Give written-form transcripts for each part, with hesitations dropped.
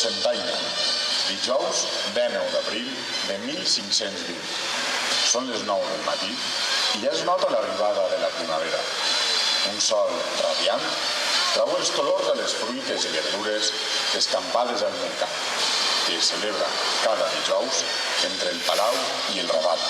Cocentaina, dijous 19 d'abril de 1520. Són les 9 del matí i ja es nota l'arribada de la primavera. Un sol radiant trau els colors a les fruites i verdures escampades al mercat, que es celebra cada dijous entre el Palau i el Raval.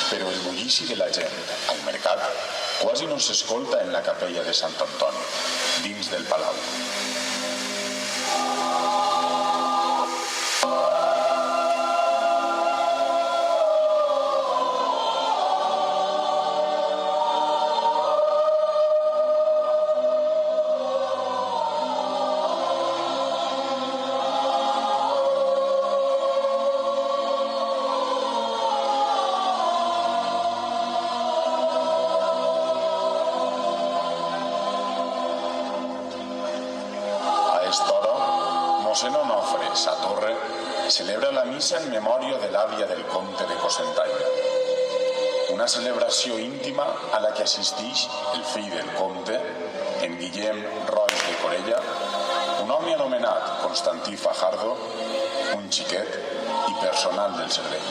Però el bullici de la gent al mercat quasi no s'escolta en la capella de Sant Antoni, dins del palau. Mossèn Onofre Satorre celebra la missa en memòria de l'àvia del comte de Cocentaina. Una celebració íntima a la que assisteix el fill del comte, en Guillem Roig de Corella, un home anomenat Constantí Fajardo, un xiquet i personal del servei.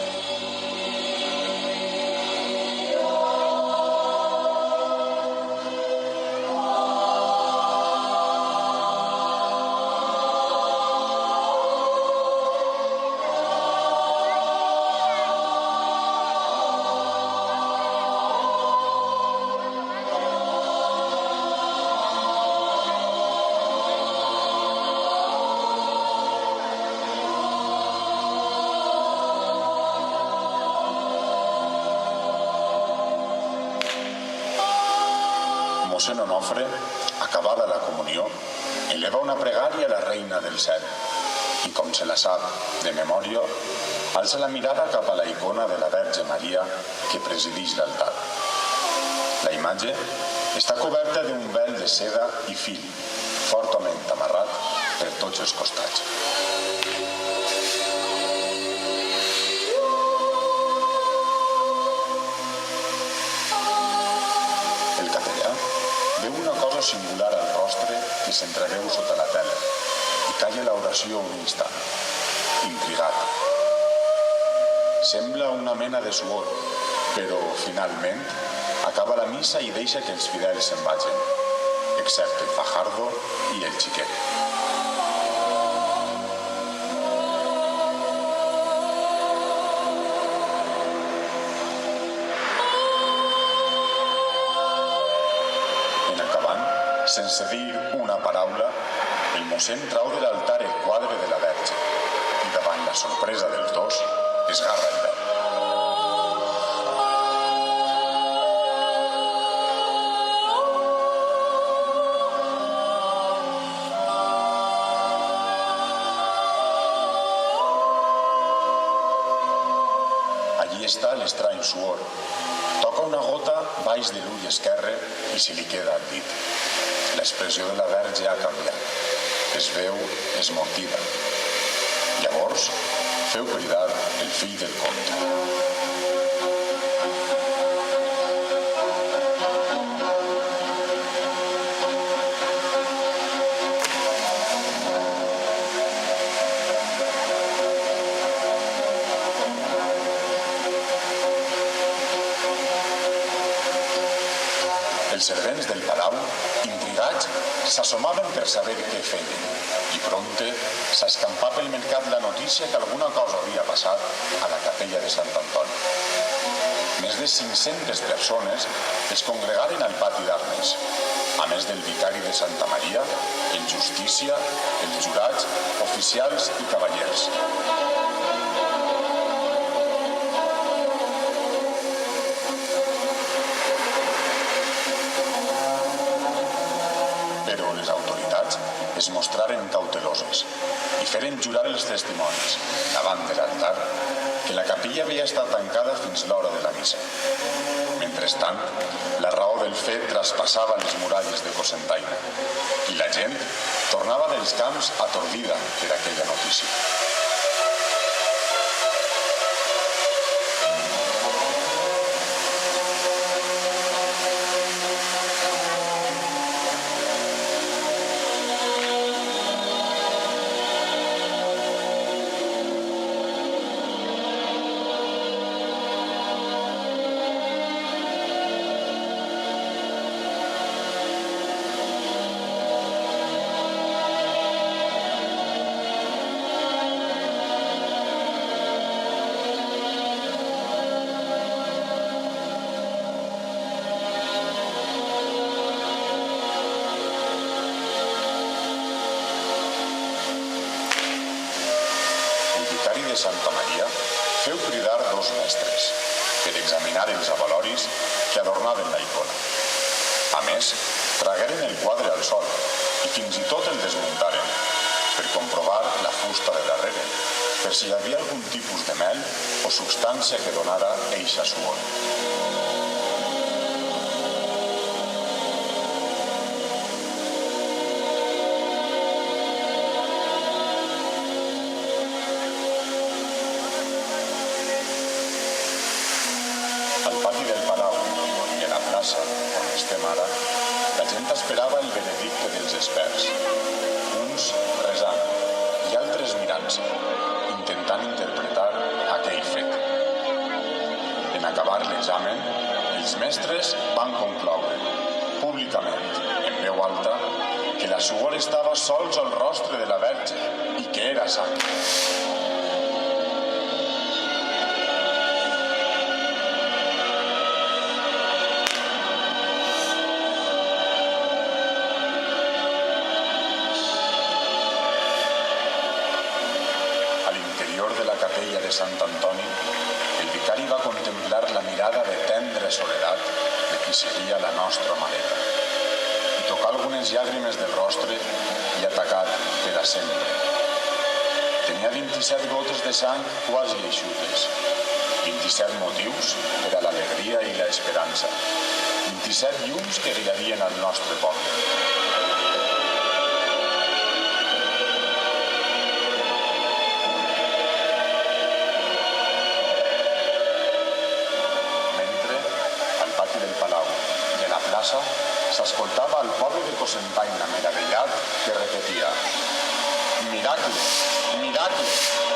Mossèn Onofre, acabada la comunió, eleva una pregària a la reina del cel i, com se la sap de memòria, alça la mirada cap a la icona de la Verge Maria que presideix l'altar. La imatge està coberta d'un vel de seda i fil, fortament amarrat per tots els costats. Veu una cosa singular al rostre que s'entreveu sota la tela i calla l'oració un instant, intrigat. Sembla una mena de suor, però finalment acaba la missa i deixa que els fidels se'n vagin, excepte Fajardo i el xiquet. Sense dir una paraula, el mossèn trau de l'altar el quadre de la Verge i, davant la sorpresa dels dos, esgarra el vel. Allí està l'estrany suor. Toca una gota baix de l'ull esquerre i se li queda al dit. L'expressió de la Verge ha canviat. Es veu esmortida. Llavors, feu cridar el fill del comte. Els servents del palau, intrigats, s'assomaven per saber què feien i prompte s'escampà pel mercat la notícia que alguna cosa havia passat a la capella de Sant Antoni. Més de 500 persones es congregaren al pati d'armes, a més del vicari de Santa Maria, el justícia, els jurats, oficials i cavallers. Però les autoritats es mostraren cauteloses i feren jurar els testimonis, davant de l'altar, que la capella havia estat tancada fins l'hora de la missa. Mentrestant, la raó del fet traspassava les muralles de Cocentaina. tornava dels camps atordida per aquella notícia. De Santa Maria feu cridar dos mestres per examinar els avaloris que adornaven la icona. A més, tragueren el quadre al sol i fins i tot el desmuntaren per comprovar la fusta de darrere, per si hi havia algun tipus de mel o substància que donara eixa suor. Al pati del Palau i a la plaça on estem ara, la gent esperava el veredicte dels experts, uns resant i altres mirant-se, intentant interpretar aquell fet. En acabar l'examen, els mestres van concloure, públicament, en veu alta, que la suor estava sols al rostre de la Verge i que era sang. De la capella de Sant Antoni, el vicari va contemplar la mirada de tendre soledat de qui seria la nostra maleta i tocar algunes llàgrimes del rostre i atacat per a sempre. Tenia 27 gotes de sang quasi eixutes, 27 motius per a l'alegria i l'esperança, 27 llums que guiarien al nostre poble. S'escoltava al poble de Cocentaina meravellat que repetia: «Miracle! Miracle!»